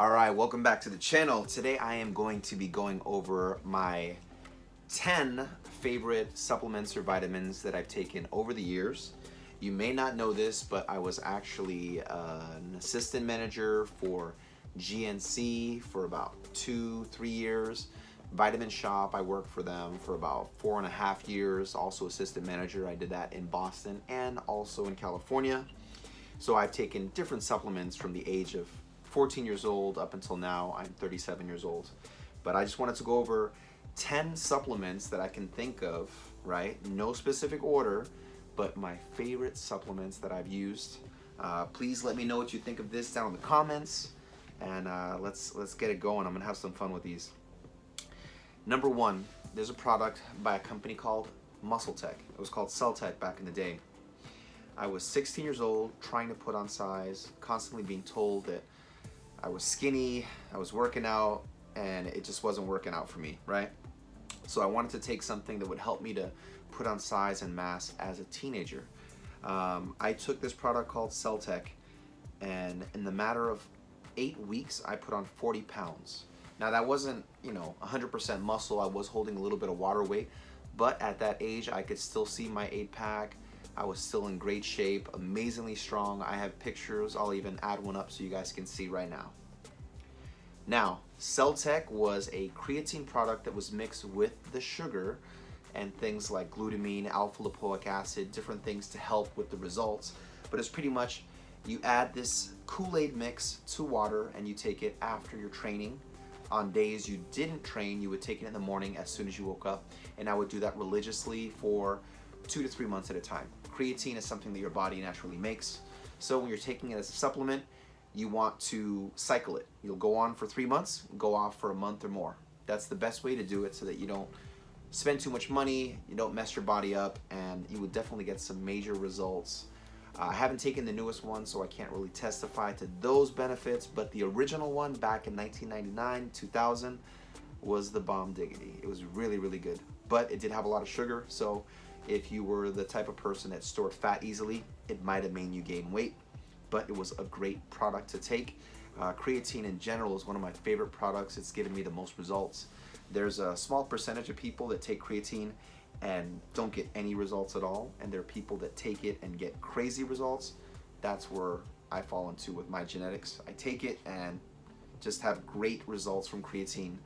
Alright, welcome back to the channel. Today I am going to be going over my 10 favorite supplements or vitamins that I've taken over the years. You may not know this, but I was actually an assistant manager for GNC for about 2-3 years. Vitamin Shop, I worked for them for about 4.5 years. Also assistant manager, I did that in Boston and also in California. So I've taken different supplements from the age of 14 years old up until now. I'm 37 years old. But I just wanted to go over 10 supplements that I can think of, right? No specific order, but my favorite supplements that I've used. Please let me know what you think of this down in the comments, and let's get it going. I'm gonna have some fun with these. Number one, there's a product by a company called Muscle Tech. It was called Cell Tech back in the day. I was 16 years old, trying to put on size, constantly being told that I was skinny, I was working out, and it just wasn't working out for me, right? So I wanted to take something that would help me to put on size and mass as a teenager. I took this product called Cell Tech, and in the matter of 8 weeks, I put on 40 pounds. Now that wasn't, 100% muscle. I was holding a little bit of water weight, but at that age, I could still see my 8-pack. I was still in great shape, amazingly strong. I have pictures. I'll even add one up so you guys can see right now. Now, Cell Tech was a creatine product that was mixed with the sugar and things like glutamine, alpha lipoic acid, different things to help with the results. But it's pretty much you add this Kool-Aid mix to water and you take it after your training. On days you didn't train, you would take it in the morning as soon as you woke up, and I would do that religiously for 2 to 3 months at a time. Creatine is something that your body naturally makes, so when you're taking it as a supplement, you want to cycle it. You'll go on for 3 months, go off for a month or more. That's the best way to do it so that you don't spend too much money, you don't mess your body up, and you would definitely get some major results. I haven't taken the newest one, so I can't really testify to those benefits, but the original one back in 1999, 2000 was the bomb diggity. It was really, really good, but it did have a lot of sugar, so if you were the type of person that stored fat easily, it might have made you gain weight, but it was a great product to take. Creatine in general is one of my favorite products. It's given me the most results. There's a small percentage of people that take creatine and don't get any results at all, and there are people that take it and get crazy results. That's where I fall into with my genetics. I take it and just have great results from creatine.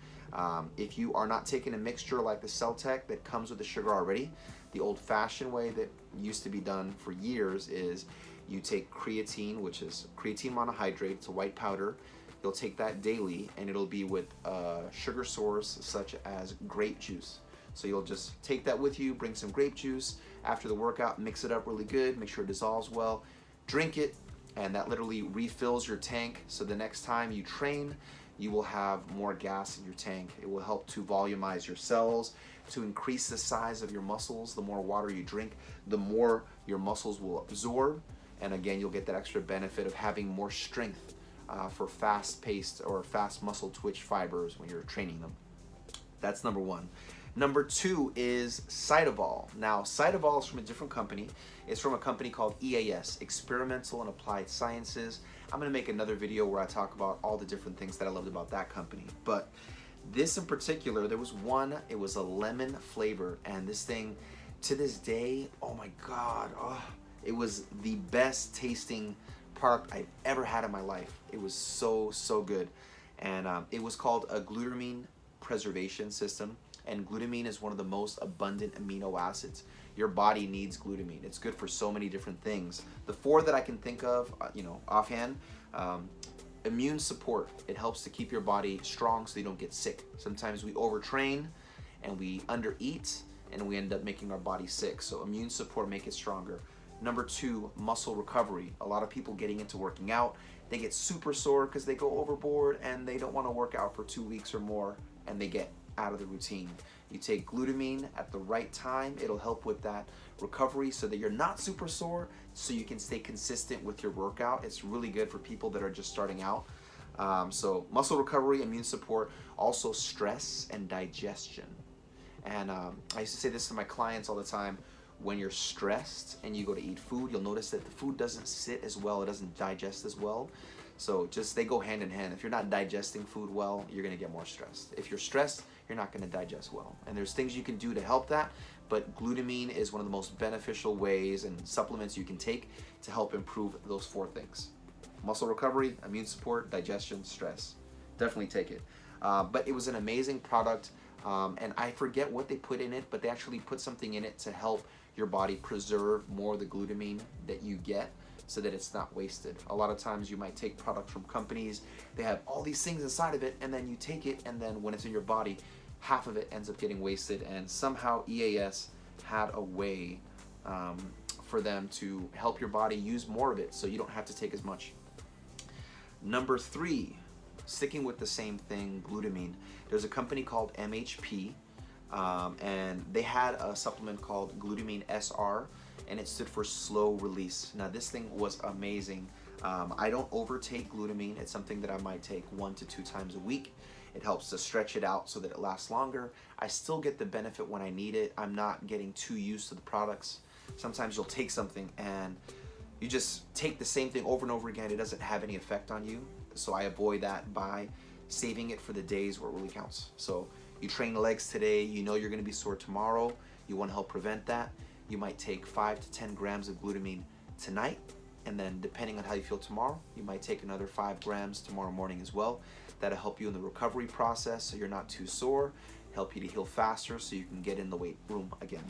If you are not taking a mixture like the Cell Tech that comes with the sugar already, the old-fashioned way that used to be done for years is you take creatine, which is creatine monohydrate. It's a white powder. You'll take that daily, and it'll be with a sugar source such as grape juice. So you'll just take that with you, bring some grape juice after the workout, mix it up really good, make sure it dissolves well, drink it, and that literally refills your tank. So the next time you train, you will have more gas in your tank. It will help to volumize your cells, to increase the size of your muscles. The more water you drink, the more your muscles will absorb. And again, you'll get that extra benefit of having more strength for fast-paced or fast muscle twitch fibers when you're training them. That's number one. Number two is Cytovol. Now, Cytovol is from a different company. It's from a company called EAS, Experimental and Applied Sciences. I'm gonna make another video where I talk about all the different things that I loved about that company. But this in particular, there was one, it was a lemon flavor, and this thing, to this day, oh my God, it was the best tasting product I've ever had in my life. It was so, so good. And it was called a glutamine preservation system. And glutamine is one of the most abundant amino acids. Your body needs glutamine. It's good for so many different things. The 4 that I can think of, offhand, immune support. It helps to keep your body strong so you don't get sick. Sometimes we overtrain and we undereat and we end up making our body sick. So immune support, make it stronger. Number 2, muscle recovery. A lot of people getting into working out, they get super sore because they go overboard and they don't want to work out for 2 weeks or more, and they get out of the routine. You take glutamine at the right time, it'll help with that recovery so that you're not super sore, so you can stay consistent with your workout. It's really good for people that are just starting out. So muscle recovery, immune support, also stress and digestion. And I used to say this to my clients all the time. When you're stressed and you go to eat food, you'll notice that the food doesn't sit as well, it doesn't digest as well. So just they go hand in hand. If you're not digesting food well, you're gonna get more stressed. If you're stressed, you're not gonna digest well. And there's things you can do to help that, but glutamine is one of the most beneficial ways and supplements you can take to help improve those 4 things: muscle recovery, immune support, digestion, stress. Definitely take it. But it was an amazing product, and I forget what they put in it, but they actually put something in it to help your body preserve more of the glutamine that you get, so that it's not wasted. A lot of times you might take products from companies, they have all these things inside of it, and then you take it, and then when it's in your body, half of it ends up getting wasted. And somehow EAS had a way for them to help your body use more of it so you don't have to take as much. Number 3, sticking with the same thing, glutamine. There's a company called MHP, and they had a supplement called Glutamine SR, and it stood for slow release. Now this thing was amazing. I don't overtake glutamine. It's something that I might take 1 to 2 times a week. It helps to stretch it out so that it lasts longer. I still get the benefit when I need it. I'm not getting too used to the products. Sometimes you'll take something and you just take the same thing over and over again. It doesn't have any effect on you. So I avoid that by saving it for the days where it really counts. So you train legs today, you know you're gonna be sore tomorrow. You wanna help prevent that. You might take 5 to 10 grams of glutamine tonight, and then depending on how you feel tomorrow, you might take another 5 grams tomorrow morning as well. That'll help you in the recovery process so you're not too sore, help you to heal faster so you can get in the weight room again.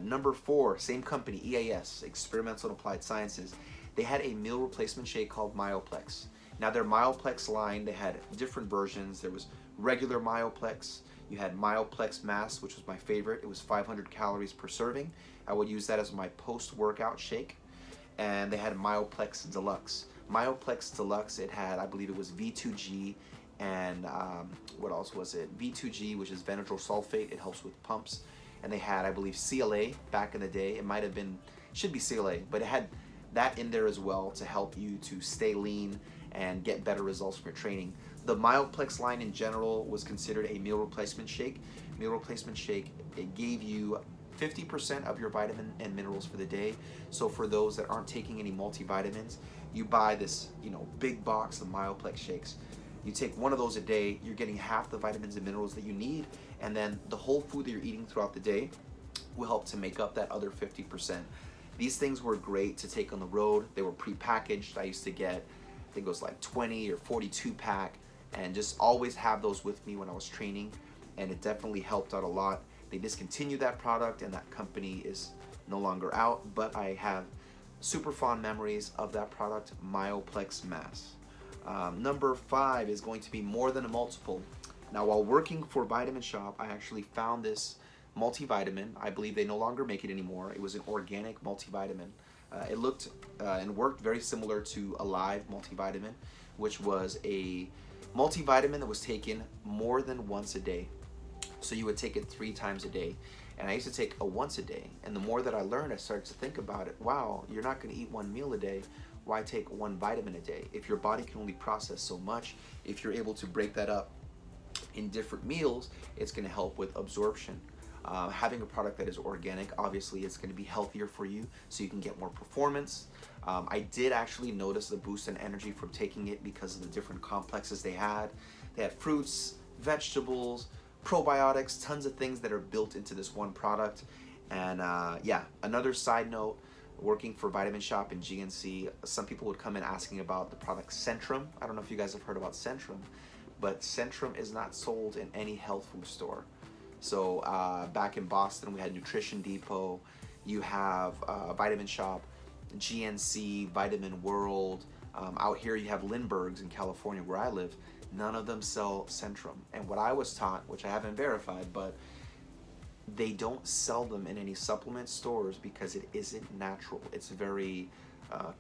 Number 4, same company, EAS, Experimental and Applied Sciences. They had a meal replacement shake called Myoplex. Now their Myoplex line, they had different versions. There was regular Myoplex. You had Myoplex Mass, which was my favorite. It was 500 calories per serving. I would use that as my post-workout shake. And they had Myoplex Deluxe. Myoplex Deluxe, it had, I believe it was V2G, and what else was it? V2G, which is Benadryl sulfate. It helps with pumps. And they had, I believe, CLA back in the day. It might have been, should be CLA, but it had that in there as well to help you to stay lean and get better results from your training. The Myoplex line in general was considered a meal replacement shake. Meal replacement shake, it gave you 50% of your vitamin and minerals for the day. So for those that aren't taking any multivitamins, you buy this, big box of Myoplex shakes. You take one of those a day, you're getting half the vitamins and minerals that you need, and then the whole food that you're eating throughout the day will help to make up that other 50%. These things were great to take on the road. They were pre-packaged. I used to get, I think it was like 20 or 42 pack, and just always have those with me when I was training, and it definitely helped out a lot. They discontinued that product, and that company is no longer out, but I have super fond memories of that product, Myoplex Mass. Number 5 is going to be More Than a Multiple. Now, while working for Vitamin Shop, I actually found this multivitamin. I believe they no longer make it anymore. It was an organic multivitamin. It looked and worked very similar to Alive multivitamin, which was a multivitamin that was taken more than once a day. So you would take it 3 times a day. And I used to take a once a day. And the more that I learned, I started to think about it. Wow, you're not going to eat 1 meal a day. Why take 1 vitamin a day? If your body can only process so much, if you're able to break that up in different meals, it's going to help with absorption. Having a product that is organic, obviously it's going to be healthier for you, so you can get more performance. I did actually notice the boost in energy from taking it because of the different complexes they had. They had fruits, vegetables, probiotics, tons of things that are built into this one product. And yeah, another side note, working for Vitamin Shop and GNC, some people would come in asking about the product Centrum. I don't know if you guys have heard about Centrum, but Centrum is not sold in any health food store. So back in Boston, we had Nutrition Depot. You have Vitamin Shop, GNC, Vitamin World. Out here you have Lindbergh's in California where I live. None of them sell Centrum. And what I was taught, which I haven't verified, but they don't sell them in any supplement stores because it isn't natural. It's very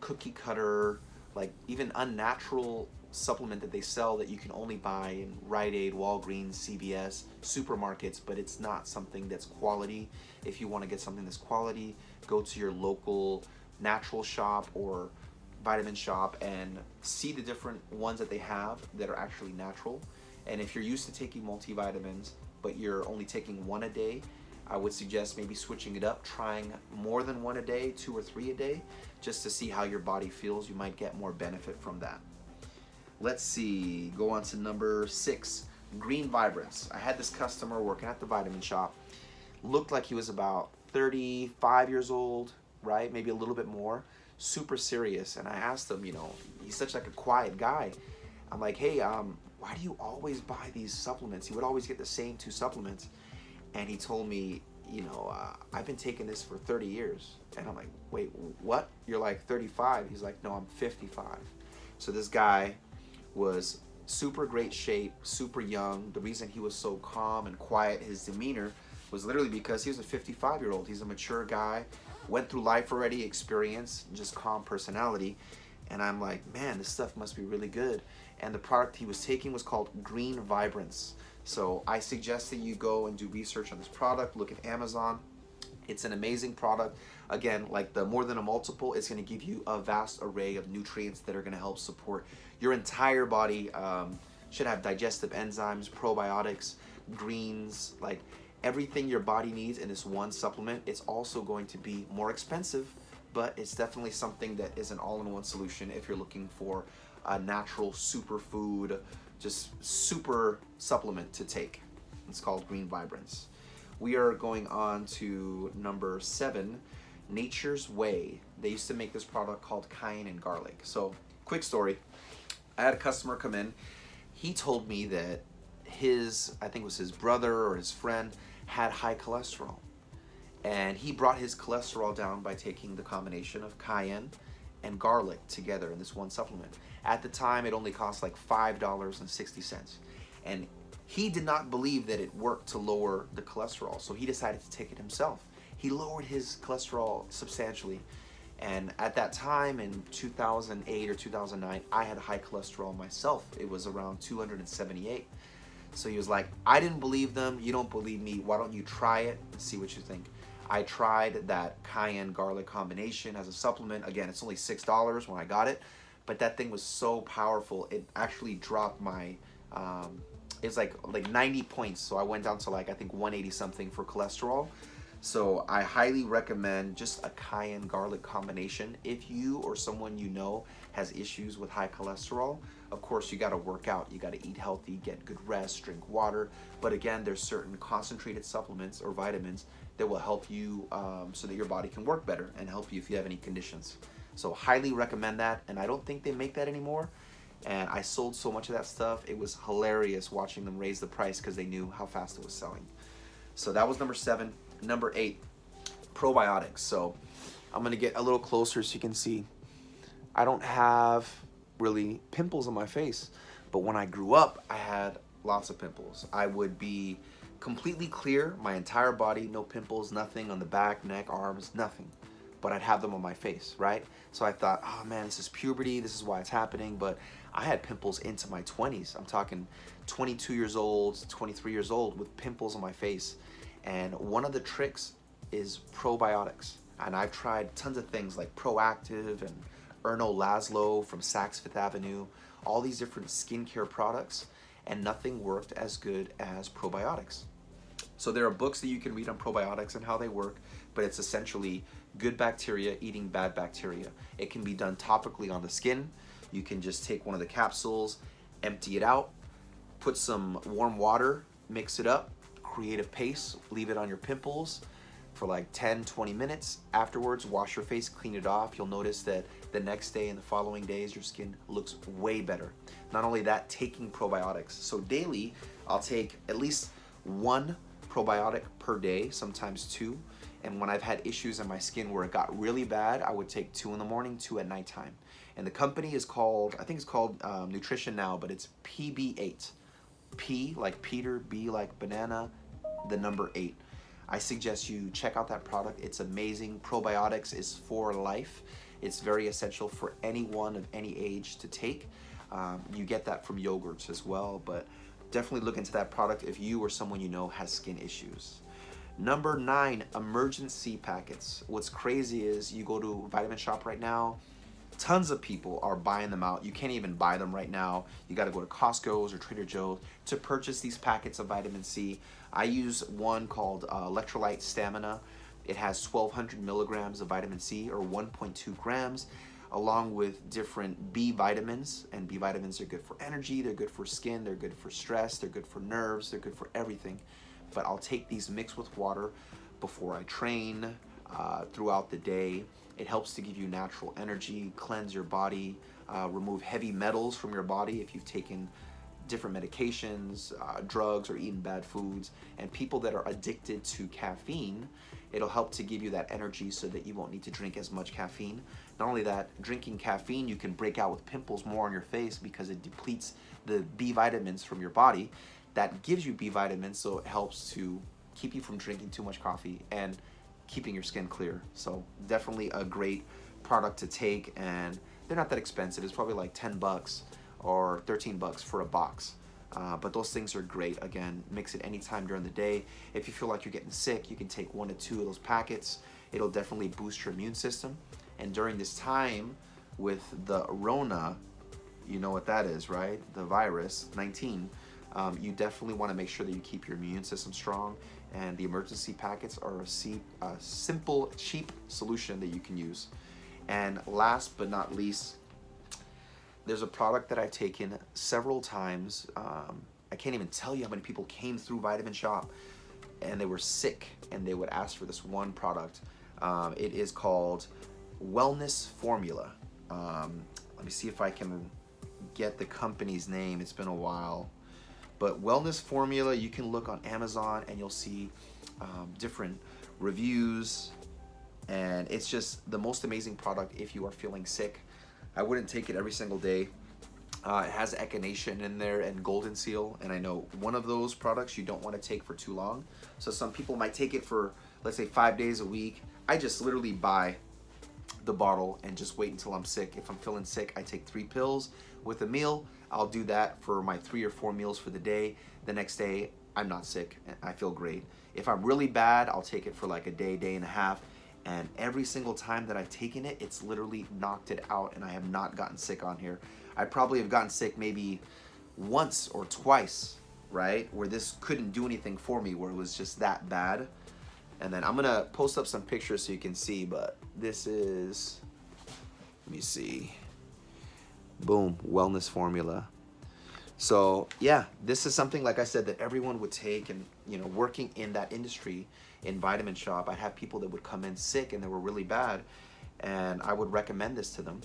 cookie cutter, like even unnatural supplement that they sell that you can only buy in Rite Aid, Walgreens, CVS, supermarkets, but it's not something that's quality. If you want to get something that's quality, go to your local natural shop or Vitamin Shop and see the different ones that they have that are actually natural. And if you're used to taking multivitamins, but you're only taking 1 a day, I would suggest maybe switching it up, trying more than one a day, 2 or 3 a day, just to see how your body feels. You might get more benefit from that. Let's see, go on to number 6, Green Vibrance. I had this customer working at the vitamin shop. Looked like he was about 35 years old, right? Maybe a little bit more. Super serious. And I asked him, he's such like a quiet guy. I'm like, hey, why do you always buy these supplements? He would always get the same 2 supplements. And he told me, I've been taking this for 30 years. And I'm like, wait, what? You're like 35. He's like, no, I'm 55. So this guy was super great shape, super young. The reason he was so calm and quiet, his demeanor, was literally because he was a 55-year-old. He's a mature guy, went through life already, experience, just calm personality. And I'm like, man, this stuff must be really good. And the product he was taking was called Green Vibrance. So I suggest that you go and do research on this product, look at Amazon. It's an amazing product. Again, like the More Than a Multiple, it's going to give you a vast array of nutrients that are going to help support your entire body. Should have digestive enzymes, probiotics, greens, like everything your body needs in this one supplement. It's also going to be more expensive, but it's definitely something that is an all-in-one solution if you're looking for a natural superfood, just super supplement to take. It's called Green Vibrance. We are going on to number 7, Nature's Way. They used to make this product called cayenne and garlic. So, quick story. I had a customer come in. He told me that I think it was his brother or his friend, had high cholesterol. And he brought his cholesterol down by taking the combination of cayenne and garlic together in this one supplement. At the time, it only cost like $5.60. And he did not believe that it worked to lower the cholesterol, so he decided to take it himself. He lowered his cholesterol substantially. And at that time, in 2008 or 2009, I had high cholesterol myself. It was around 278. So he was like, I didn't believe them. You don't believe me. Why don't you try it and see what you think? I tried that cayenne garlic combination as a supplement. Again, it's only $6 when I got it, but that thing was so powerful. It actually dropped my, it's like 90 points. So I went down to like, I think 180 something for cholesterol. So I highly recommend just a cayenne garlic combination. If you or someone you know has issues with high cholesterol, of course you got to work out, you got to eat healthy, get good rest, drink water. But again, there's certain concentrated supplements or vitamins that will help you so that your body can work better and help you if you have any conditions. So highly recommend that. And I don't think they make that anymore. And I sold so much of that stuff. It was hilarious watching them raise the price because they knew how fast it was selling. So that was number 7. Number 8, probiotics. So I'm gonna get a little closer so you can see. I don't have really pimples on my face, but when I grew up, I had lots of pimples. I would be completely clear, my entire body, no pimples, nothing on the back, neck, arms, nothing. But I'd have them on my face, right? So I thought, oh man, this is puberty, this is why it's happening. But I had pimples into my 20s. I'm talking 22 years old, 23 years old with pimples on my face. And one of the tricks is probiotics. And I've tried tons of things like Proactive and Erno Laszlo from Saks Fifth Avenue, all these different skincare products, and nothing worked as good as probiotics. So there are books that you can read on probiotics and how they work, but it's essentially good bacteria eating bad bacteria. It can be done topically on the skin. You can just take one of the capsules, empty it out, put some warm water, mix it up, create a paste, leave it on your pimples for like 10-20 minutes. Afterwards, wash your face, clean it off. You'll notice that the next day and the following days your skin looks way better. Not only that, taking probiotics. So daily I'll take at least 1 probiotic per day, sometimes 2. And when I've had issues in my skin where it got really bad, I would take 2 in the morning, 2 at nighttime. And the company is called, I think it's called Nutrition Now, but it's PB8. P like Peter, B like banana, the number 8. I suggest you check out that product. It's amazing. Probiotics is for life. It's very essential for anyone of any age to take. You get that from yogurts as well, but definitely look into that product if you or someone you know has skin issues. Number 9, emergency packets. What's crazy is you go to Vitamin Shop right now, Tons of people are buying them out. You can't even buy them right now. You got to go to Costco's or Trader Joe's to purchase these packets of vitamin C. I use one called Electrolyte Stamina. It has 1,200 milligrams of vitamin C, or 1.2 grams, along with different B vitamins. And B vitamins are good for energy, they're good for skin, they're good for stress, they're good for nerves, they're good for everything. But I'll take these mixed with water before I train, throughout the day. It helps to give you natural energy, cleanse your body, remove heavy metals from your body if you've taken different medications, drugs, or eaten bad foods. And people that are addicted to caffeine, it'll help to give you that energy so that you won't need to drink as much caffeine. Not only that, drinking caffeine, you can break out with pimples more on your face because it depletes the B vitamins from your body. That gives you B vitamins, so it helps to keep you from drinking too much coffee and keeping your skin clear. So definitely a great product to take, and they're not that expensive. It's probably like 10 bucks or 13 bucks for a box. But those things are great. Again, mix it anytime during the day. If you feel like you're getting sick, you can take 1 to 2 of those packets. It'll definitely boost your immune system. And during this time with the Rona, you know what that is, right? The virus 19. You definitely want to make sure that you keep your immune system strong, and the emergency packets are a simple, cheap solution that you can use. And last but not least, there's a product that I've taken several times. I can't even tell you how many people came through Vitamin Shop and they were sick and they would ask for this one product. It is called Wellness Formula. Let me see if I can get the company's name. It's been a while. But Wellness Formula, you can look on Amazon and you'll see different reviews, and it's just the most amazing product if you are feeling sick. I wouldn't take it every single day. It has echinacea in there and golden seal, and I know one of those products you don't want to take for too long. So some people might take it for, let's say, 5 days a week. I just literally buy the bottle and just wait until I'm sick. If I'm feeling sick, I take 3 pills with a meal. I'll do that for my 3 or 4 meals for the day. The next day, I'm not sick and I feel great. If I'm really bad, I'll take it for like a day, day and a half. And every single time that I've taken it, it's literally knocked it out, and I have not gotten sick on here. I probably have gotten sick maybe once or twice, right? Where this couldn't do anything for me, where it was just that bad. And then I'm gonna post up some pictures so you can see, but this is, let me see. Boom, Wellness Formula. So yeah, this is something, like I said, that everyone would take. And you know, working in that industry in Vitamin Shop, I'd have people that would come in sick and they were really bad, and I would recommend this to them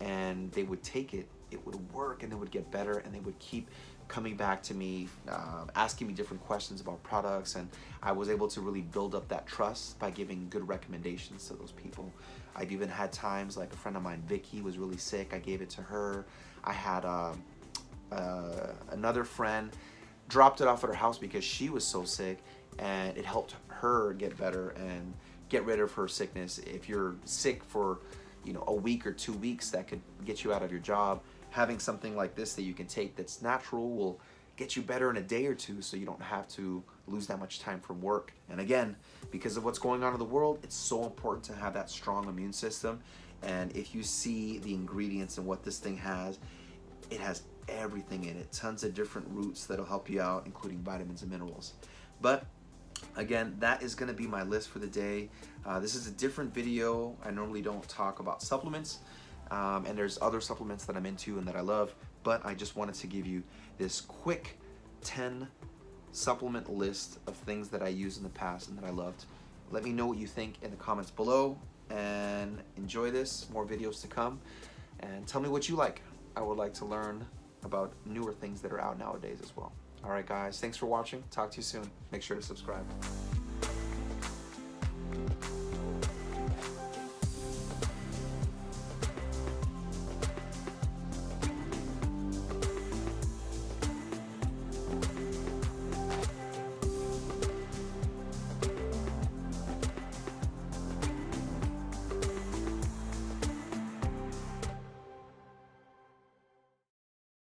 and they would take it. It would work and they would get better, and they would keep coming back to me, asking me different questions about products, and I was able to really build up that trust by giving good recommendations to those people. I've even had times, like a friend of mine, Vicky, was really sick. I gave it to her. I had another friend dropped it off at her house because she was so sick, and it helped her get better and get rid of her sickness. If you're sick for, you know, a week or 2 weeks, that could get you out of your job. Having something like this that you can take that's natural will get you better in a day or two, so you don't have to lose that much time from work. And again, because of what's going on in the world, it's so important to have that strong immune system. And if you see the ingredients and what this thing has, it has everything in it. Tons of different roots that'll help you out, including vitamins and minerals. But again, that is going to be my list for the day. This is a different video. I normally don't talk about supplements, and there's other supplements that I'm into and that I love, but I just wanted to give you this quick 10 supplement list of things that I used in the past and that I loved. Let me know what you think in the comments below, and enjoy this. More videos to come, and tell me what you like. I would like to learn about newer things that are out nowadays as well. All right, guys, thanks for watching. Talk to you soon. Make sure to subscribe.